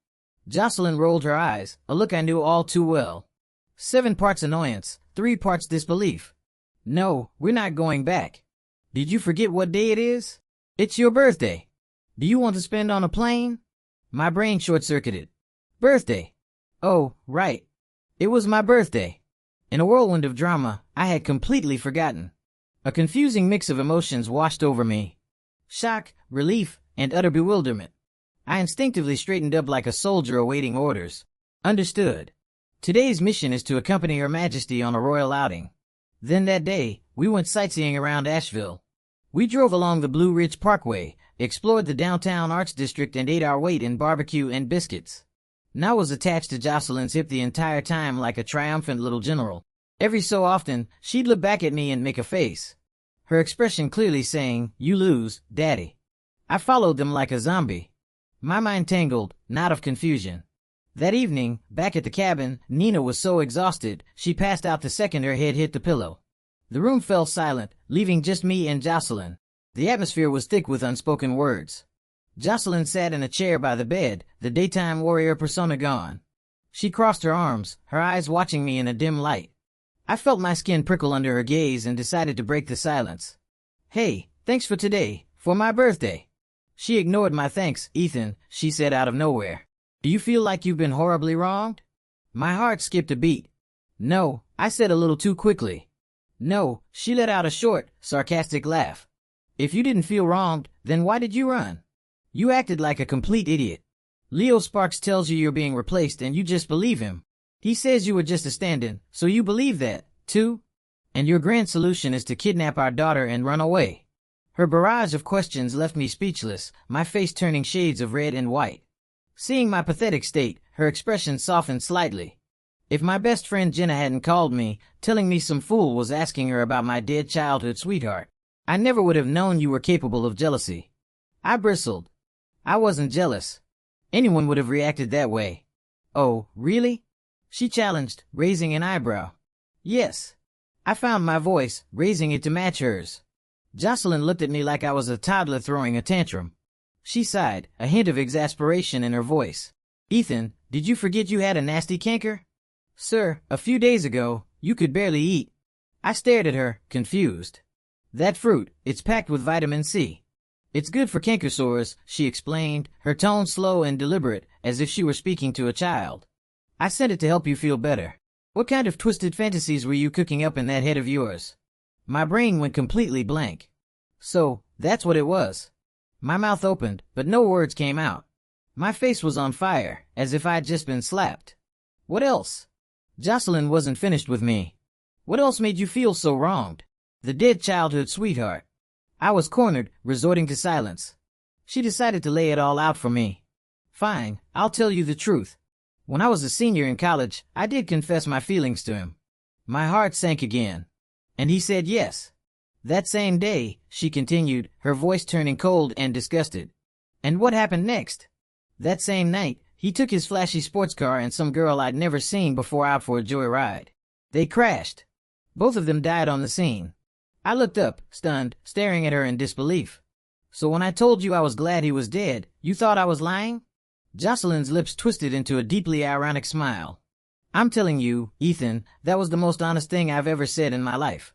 Speaker 1: Jocelyn rolled her eyes, a look I knew all too well. 7 parts annoyance, 3 parts disbelief. "No, we're not going back. Did you forget what day it is? It's your birthday. Do you want to spend on a plane?" My brain short-circuited. Birthday. Oh, right. It was my birthday. In a whirlwind of drama, I had completely forgotten. A confusing mix of emotions washed over me. Shock, relief, and utter bewilderment. I instinctively straightened up like a soldier awaiting orders. Understood. Today's mission is to accompany Her Majesty on a royal outing. Then that day, we went sightseeing around Asheville. We drove along the Blue Ridge Parkway, explored the downtown Arts District, and ate our weight in barbecue and biscuits. I was attached to Jocelyn's hip the entire time like a triumphant little general. Every so often, she'd look back at me and make a face, her expression clearly saying, "You lose, Daddy." I followed them like a zombie, my mind tangled, not of confusion. That evening, back at the cabin, Nina was so exhausted, she passed out the second her head hit the pillow. The room fell silent, leaving just me and Jocelyn. The atmosphere was thick with unspoken words. Jocelyn sat in a chair by the bed, the daytime warrior persona gone. She crossed her arms, her eyes watching me in a dim light. I felt my skin prickle under her gaze and decided to break the silence. "Hey, thanks for today, for my birthday." She ignored my thanks. "Ethan," she said out of nowhere, "do you feel like you've been horribly wronged?" My heart skipped a beat. "No," I said a little too quickly. "No," she let out a short, sarcastic laugh. "If you didn't feel wronged, then why did you run? You acted like a complete idiot. Leo Sparks tells you you're being replaced and you just believe him. He says you were just a stand-in, so you believe that, too? And your grand solution is to kidnap our daughter and run away." Her barrage of questions left me speechless, my face turning shades of red and white. Seeing my pathetic state, her expression softened slightly. If my best friend Jenna hadn't called me, telling me some fool was asking her about my dead childhood sweetheart, I never would have known you were capable of jealousy. I bristled. I wasn't jealous. Anyone would have reacted that way. "Oh, really?" she challenged, raising an eyebrow. "Yes." I found my voice, raising it to match hers. Jocelyn looked at me like I was a toddler throwing a tantrum. She sighed, a hint of exasperation in her voice. "Ethan, did you forget you had a nasty canker?" "Sir, a few days ago, you could barely eat." I stared at her, confused. "That fruit, it's packed with vitamin C. It's good for canker sores," she explained, her tone slow and deliberate, as if she were speaking to a child. "I sent it to help you feel better." "What kind of twisted fantasies were you cooking up in that head of yours?" My brain went completely blank. So, that's what it was. My mouth opened, but no words came out. My face was on fire, as if I'd just been slapped. "What else?" Jocelyn wasn't finished with me. "What else made you feel so wronged?" "The dead childhood sweetheart." I was cornered, resorting to silence. She decided to lay it all out for me. "Fine, I'll tell you the truth. When I was a senior in college, I did confess my feelings to him." My heart sank again. "And he said yes." "That same day," she continued, her voice turning cold and disgusted. "And what happened next?" "That same night, he took his flashy sports car and some girl I'd never seen before out for a joyride. They crashed. Both of them died on the scene." I looked up, stunned, staring at her in disbelief. "So when I told you I was glad he was dead, you thought I was lying?" Jocelyn's lips twisted into a deeply ironic smile. "I'm telling you, Ethan, that was the most honest thing I've ever said in my life.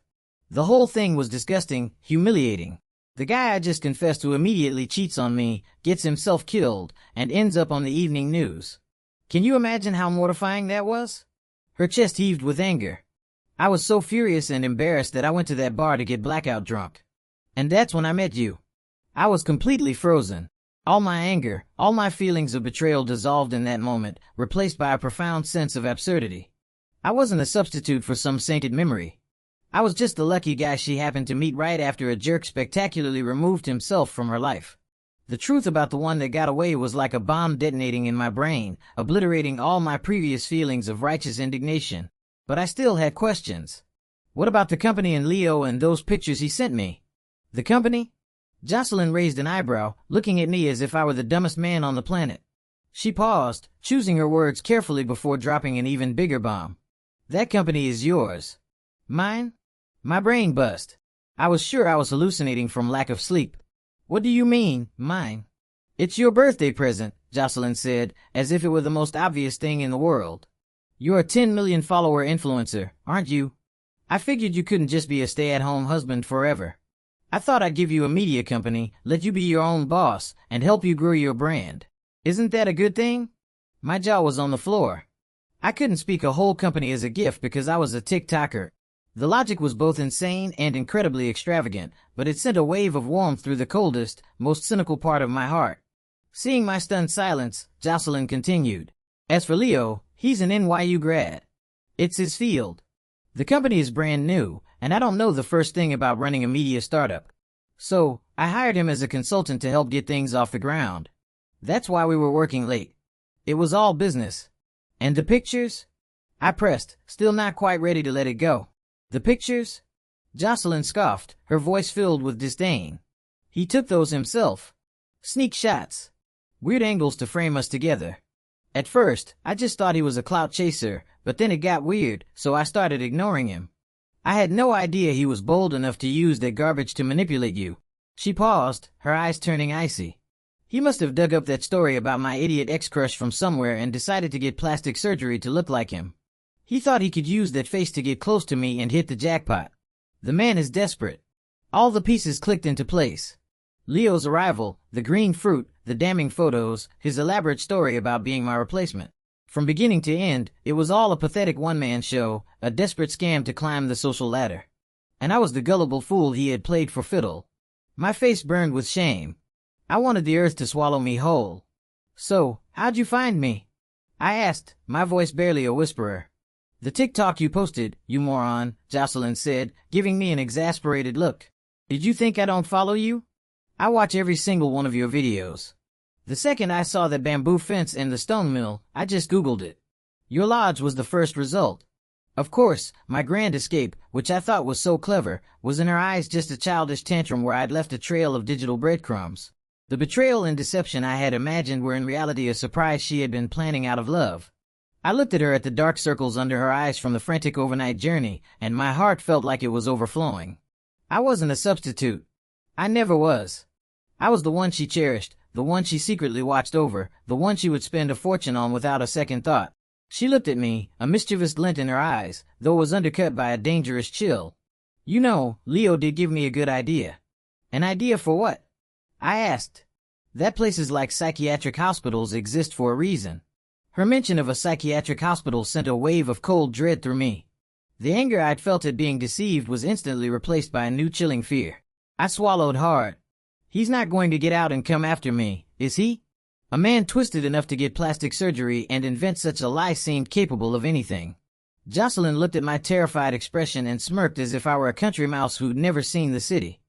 Speaker 1: The whole thing was disgusting, humiliating. The guy I just confessed to immediately cheats on me, gets himself killed, and ends up on the evening news. Can you imagine how mortifying that was?" Her chest heaved with anger. "I was so furious and embarrassed that I went to that bar to get blackout drunk. And that's when I met you." I was completely frozen. All my anger, all my feelings of betrayal dissolved in that moment, replaced by a profound sense of absurdity. I wasn't a substitute for some sainted memory. I was just the lucky guy she happened to meet right after a jerk spectacularly removed himself from her life. The truth about the one that got away was like a bomb detonating in my brain, obliterating all my previous feelings of righteous indignation. But I still had questions. What about the company and Leo and those pictures he sent me? "The company?" Jocelyn raised an eyebrow, looking at me as if I were the dumbest man on the planet. She paused, choosing her words carefully before dropping an even bigger bomb. "That company is yours." "Mine?" My brain buzzed. I was sure I was hallucinating from lack of sleep. "What do you mean, mine?" "It's your birthday present," Jocelyn said, as if it were the most obvious thing in the world. "You're a 10 million follower influencer, aren't you? I figured you couldn't just be a stay-at-home husband forever. I thought I'd give you a media company, let you be your own boss, and help you grow your brand. Isn't that a good thing?" My jaw was on the floor. I couldn't speak a whole company as a gift because I was a TikToker. The logic was both insane and incredibly extravagant, but it sent a wave of warmth through the coldest, most cynical part of my heart. Seeing my stunned silence, Jocelyn continued. As for Leo, he's an NYU grad. It's his field. The company is brand new, and I don't know the first thing about running a media startup. So, I hired him as a consultant to help get things off the ground. That's why we were working late. It was all business. And the pictures? I pressed, still not quite ready to let it go. The pictures? Jocelyn scoffed, her voice filled with disdain. He took those himself. Sneak shots. Weird angles to frame us together. At first, I just thought he was a clout chaser, but then it got weird, so I started ignoring him. I had no idea he was bold enough to use that garbage to manipulate you. She paused, her eyes turning icy. He must have dug up that story about my idiot ex-crush from somewhere and decided to get plastic surgery to look like him. He thought he could use that face to get close to me and hit the jackpot. The man is desperate. All the pieces clicked into place. Leo's arrival, the green fruit, the damning photos, his elaborate story about being my replacement. From beginning to end, it was all a pathetic one-man show, a desperate scam to climb the social ladder. And I was the gullible fool he had played for fiddle. My face burned with shame. I wanted the earth to swallow me whole. So, how'd you find me? I asked, my voice barely a whisperer. The TikTok you posted, you moron, Jocelyn said, giving me an exasperated look. Did you think I don't follow you? I watch every single one of your videos. The second I saw that bamboo fence and the stone mill, I just Googled it. Your lodge was the first result. Of course, my grand escape, which I thought was so clever, was in her eyes just a childish tantrum where I'd left a trail of digital breadcrumbs. The betrayal and deception I had imagined were in reality a surprise she had been planning out of love. I looked at her at the dark circles under her eyes from the frantic overnight journey, and my heart felt like it was overflowing. I wasn't a substitute. I never was. I was the one she cherished, the one she secretly watched over, the one she would spend a fortune on without a second thought. She looked at me, a mischievous glint in her eyes, though it was undercut by a dangerous chill. You know, Leo did give me a good idea. An idea for what? I asked. That places like psychiatric hospitals exist for a reason. Her mention of a psychiatric hospital sent a wave of cold dread through me. The anger I'd felt at being deceived was instantly replaced by a new chilling fear. I swallowed hard. He's not going to get out and come after me, is he? A man twisted enough to get plastic surgery and invent such a lie seemed capable of anything. Jocelyn looked at my terrified expression and smirked as if I were a country mouse who'd never seen the city.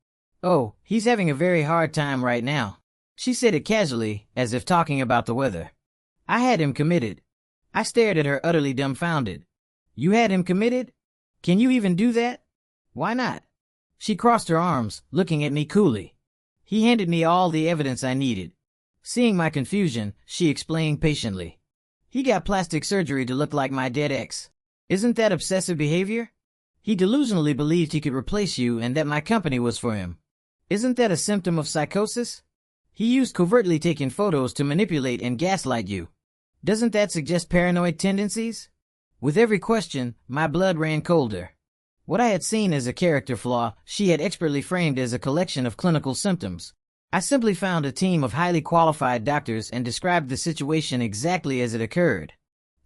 Speaker 1: Oh, he's having a very hard time right now. She said it casually, as if talking about the weather. I had him committed. I stared at her utterly dumbfounded. You had him committed? Can you even do that? Why not? She crossed her arms, looking at me coolly. He handed me all the evidence I needed. Seeing my confusion, she explained patiently. He got plastic surgery to look like my dead ex. Isn't that obsessive behavior? He delusionally believed he could replace you and that my company was for him. Isn't that a symptom of psychosis? He used covertly taken photos to manipulate and gaslight you. Doesn't that suggest paranoid tendencies? With every question, my blood ran colder. What I had seen as a character flaw, she had expertly framed as a collection of clinical symptoms. I simply found a team of highly qualified doctors and described the situation exactly as it occurred.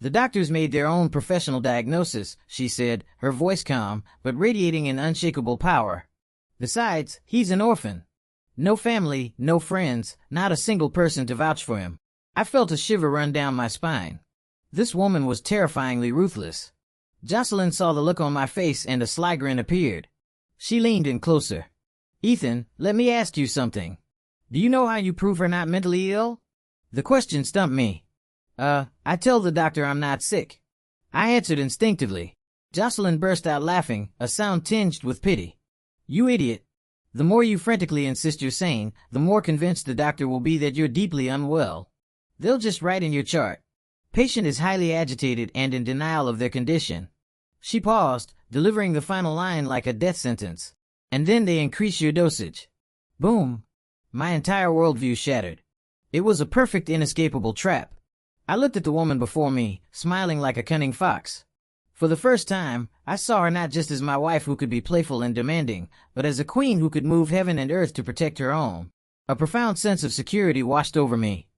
Speaker 1: The doctors made their own professional diagnosis, she said, her voice calm, but radiating an unshakable power. Besides, he's an orphan. No family, no friends, not a single person to vouch for him. I felt a shiver run down my spine. This woman was terrifyingly ruthless. Jocelyn saw the look on my face and a sly grin appeared. She leaned in closer. Ethan, let me ask you something. Do you know how you prove her not mentally ill? The question stumped me. I tell the doctor I'm not sick. I answered instinctively. Jocelyn burst out laughing, a sound tinged with pity. You idiot. The more you frantically insist you're sane, the more convinced the doctor will be that you're deeply unwell. They'll just write in your chart. Patient is highly agitated and in denial of their condition. She paused, delivering the final line like a death sentence. And then they increase your dosage. Boom. My entire worldview shattered. It was a perfect inescapable trap. I looked at the woman before me, smiling like a cunning fox. For the first time, I saw her not just as my wife who could be playful and demanding, but as a queen who could move heaven and earth to protect her own. A profound sense of security washed over me.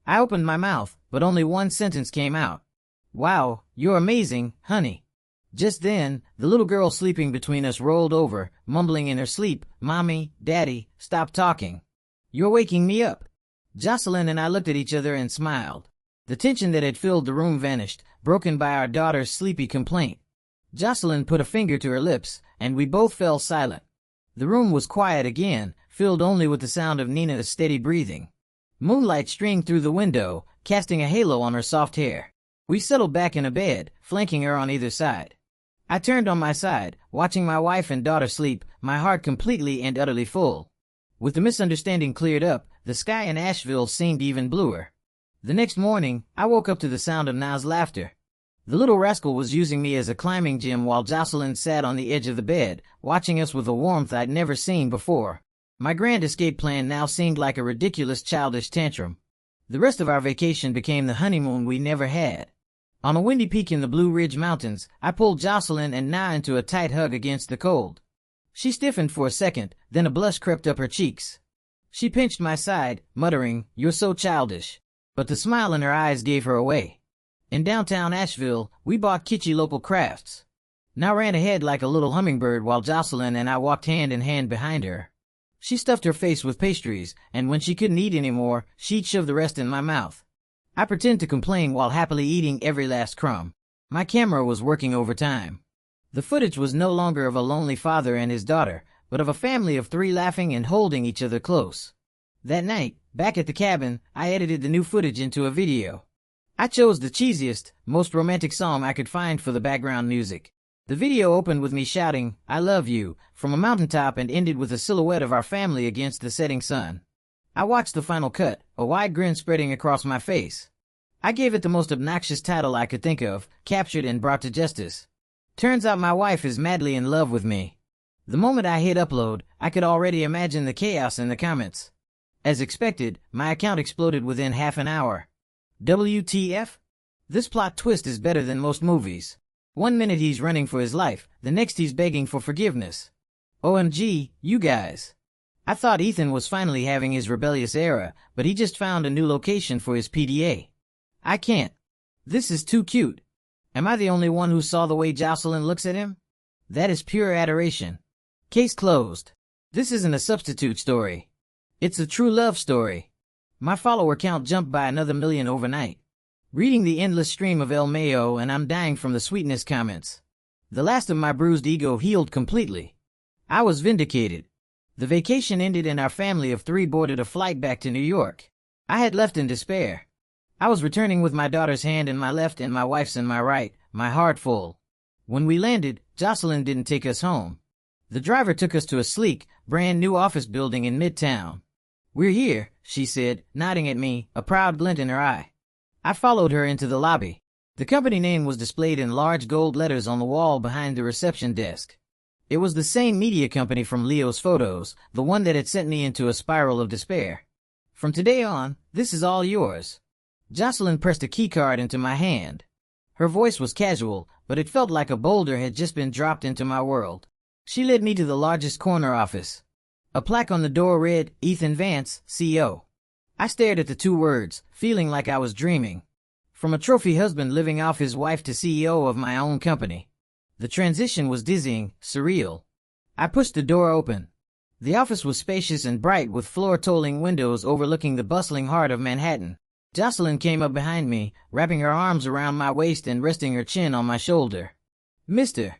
Speaker 1: I opened my mouth, but only one sentence came out. Wow, you're amazing, honey. Just then, the little girl sleeping between us rolled over, mumbling in her sleep, Mommy, Daddy, stop talking. You're waking me up. Jocelyn and I looked at each other and smiled. The tension that had filled the room vanished, broken by our daughter's sleepy complaint. Jocelyn put a finger to her lips, and we both fell silent. The room was quiet again, filled only with the sound of Nina's steady breathing. Moonlight streamed through the window, casting a halo on her soft hair. We settled back in a bed, flanking her on either side. I turned on my side, watching my wife and daughter sleep, my heart completely and utterly full. With the misunderstanding cleared up, the sky in Asheville seemed even bluer. The next morning, I woke up to the sound of Na's laughter. The little rascal was using me as a climbing gym while Jocelyn sat on the edge of the bed, watching us with a warmth I'd never seen before. My grand escape plan now seemed like a ridiculous childish tantrum. The rest of our vacation became the honeymoon we never had. On a windy peak in the Blue Ridge Mountains, I pulled Jocelyn and Na into a tight hug against the cold. She stiffened for a second, then a blush crept up her cheeks. She pinched my side, muttering, "You're so childish." But the smile in her eyes gave her away. In downtown Asheville, we bought kitschy local crafts. Na ran ahead like a little hummingbird while Jocelyn and I walked hand in hand behind her. She stuffed her face with pastries, and when she couldn't eat anymore, she'd shove the rest in my mouth. I pretended to complain while happily eating every last crumb. My camera was working overtime. The footage was no longer of a lonely father and his daughter, but of a family of three laughing and holding each other close. That night, back at the cabin, I edited the new footage into a video. I chose the cheesiest, most romantic song I could find for the background music. The video opened with me shouting, "I love you," from a mountaintop and ended with a silhouette of our family against the setting sun. I watched the final cut, a wide grin spreading across my face. I gave it the most obnoxious title I could think of, Captured and Brought to Justice. Turns out my wife is madly in love with me. The moment I hit upload, I could already imagine the chaos in the comments. As expected, my account exploded within half an hour. WTF? This plot twist is better than most movies. One minute he's running for his life, the next he's begging for forgiveness. OMG, you guys. I thought Ethan was finally having his rebellious era, but he just found a new location for his PDA. I can't. This is too cute. Am I the only one who saw the way Jocelyn looks at him? That is pure adoration. Case closed. This isn't a substitute story. It's a true love story. My follower count jumped by another 1 million overnight. Reading the endless stream of El Mayo and I'm dying from the sweetness comments. The last of my bruised ego healed completely. I was vindicated. The vacation ended and our family of 3 boarded a flight back to New York. I had left in despair. I was returning with my daughter's hand in my left and my wife's in my right, my heart full. When we landed, Jocelyn didn't take us home. The driver took us to a sleek, brand new office building in Midtown. "We're here," she said, nodding at me, a proud glint in her eye. I followed her into the lobby. The company name was displayed in large gold letters on the wall behind the reception desk. It was the same media company from Leo's photos, the one that had sent me into a spiral of despair. "From today on, this is all yours." Jocelyn pressed a keycard into my hand. Her voice was casual, but it felt like a boulder had just been dropped into my world. She led me to the largest corner office. A plaque on the door read, "Ethan Vance, CEO." I stared at the 2 words, feeling like I was dreaming. From a trophy husband living off his wife to CEO of my own company. The transition was dizzying, surreal. I pushed the door open. The office was spacious and bright with floor-tolling windows overlooking the bustling heart of Manhattan. Jocelyn came up behind me, wrapping her arms around my waist and resting her chin on my shoulder. "Mister."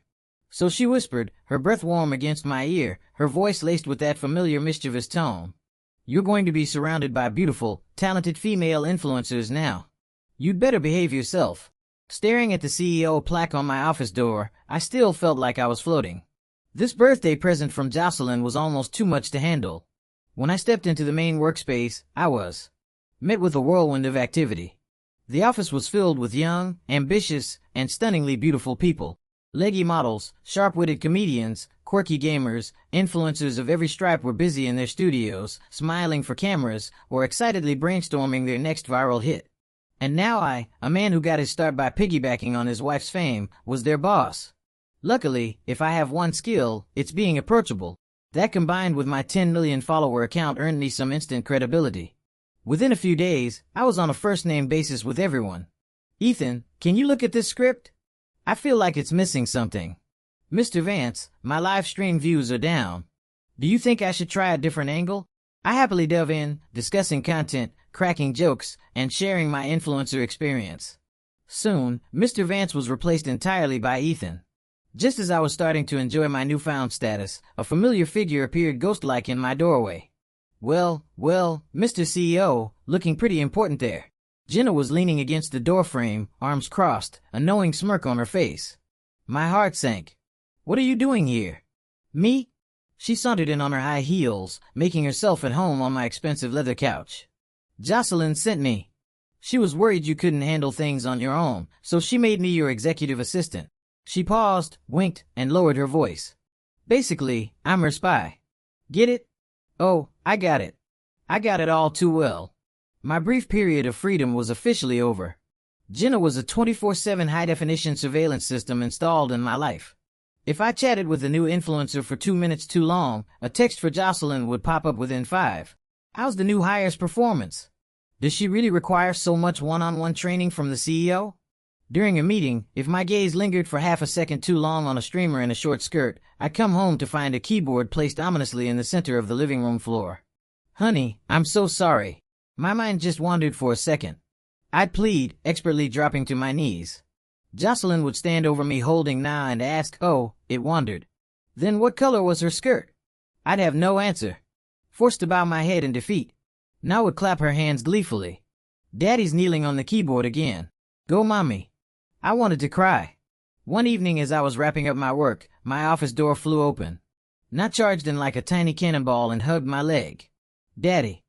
Speaker 1: So she whispered, her breath warm against my ear, her voice laced with that familiar mischievous tone. "You're going to be surrounded by beautiful, talented female influencers now. You'd better behave yourself." Staring at the CEO plaque on my office door, I still felt like I was floating. This birthday present from Jocelyn was almost too much to handle. When I stepped into the main workspace, I was met with a whirlwind of activity. The office was filled with young, ambitious, and stunningly beautiful people. Leggy models, sharp-witted comedians, quirky gamers, influencers of every stripe were busy in their studios, smiling for cameras, or excitedly brainstorming their next viral hit. And now I, a man who got his start by piggybacking on his wife's fame, was their boss. Luckily, if I have one skill, it's being approachable. That combined with my 10 million follower account earned me some instant credibility. Within a few days, I was on a first-name basis with everyone. "Ethan, can you look at this script? I feel like it's missing something." "Mr. Vance, my live stream views are down. Do you think I should try a different angle?" I happily dove in, discussing content, cracking jokes, and sharing my influencer experience. Soon, Mr. Vance was replaced entirely by Ethan. Just as I was starting to enjoy my newfound status, a familiar figure appeared ghost-like in my doorway. Well, Mr. CEO, looking pretty important there. Jenna was leaning against the doorframe, arms crossed, a knowing smirk on her face. My heart sank. What are you doing here? Me? She sauntered in on her high heels, making herself at home on my expensive leather couch. Jocelyn sent me. She was worried you couldn't handle things on your own, so she made me your executive assistant. She paused, winked, and lowered her voice. Basically, I'm her spy. Get it? Oh, I got it. I got it all too well. My brief period of freedom was officially over. Jenna was a 24/7 high-definition surveillance system installed in my life. If I chatted with a new influencer for 2 minutes too long, a text for Jocelyn would pop up within 5. How's the new hire's performance? Does she really require so much one-on-one training from the CEO? During a meeting, if my gaze lingered for half a second too long on a streamer in a short skirt, I'd come home to find a keyboard placed ominously in the center of the living room floor. Honey, I'm so sorry. My mind just wandered for a second. I'd plead, expertly dropping to my knees. Jocelyn would stand over me holding Na and ask, oh, it wandered. Then what color was her skirt? I'd have no answer. Forced to bow my head in defeat. Na would clap her hands gleefully. Daddy's kneeling on the keyboard again. Go mommy. I wanted to cry. One evening as I was wrapping up my work, my office door flew open. Na charged in like a tiny cannonball and hugged my leg. Daddy.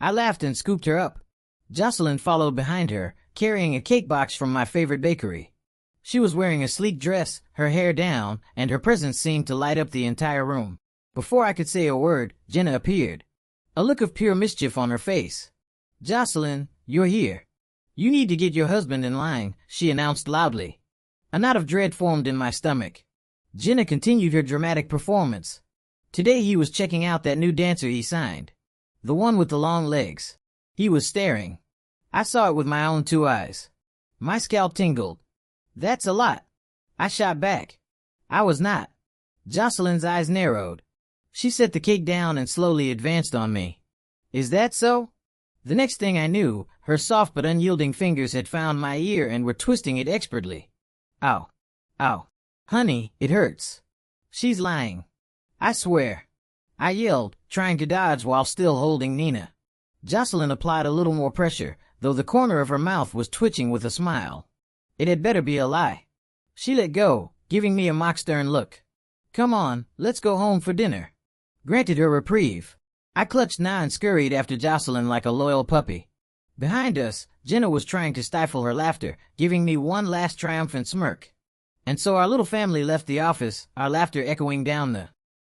Speaker 1: I laughed and scooped her up. Jocelyn followed behind her, carrying a cake box from my favorite bakery. She was wearing a sleek dress, her hair down, and her presence seemed to light up the entire room. Before I could say a word, Jenna appeared. A look of pure mischief on her face. Jocelyn, you're here. You need to get your husband in line, she announced loudly. A knot of dread formed in my stomach. Jenna continued her dramatic performance. Today he was checking out that new dancer he signed. The one with the long legs. He was staring. I saw it with my own 2 eyes. My scalp tingled. That's a lot. I shot back. I was not. Jocelyn's eyes narrowed. She set the cake down and slowly advanced on me. Is that so? The next thing I knew, her soft but unyielding fingers had found my ear and were twisting it expertly. Ow. Ow. Honey, it hurts. She's lying. I swear. I yelled, trying to dodge while still holding Nina. Jocelyn applied a little more pressure, though the corner of her mouth was twitching with a smile. It had better be a lie. She let go, giving me a mock-stern look. Come on, let's go home for dinner. Granted her reprieve. I clutched Na and scurried after Jocelyn like a loyal puppy. Behind us, Jenna was trying to stifle her laughter, giving me one last triumphant smirk. And so our little family left the office, our laughter echoing down the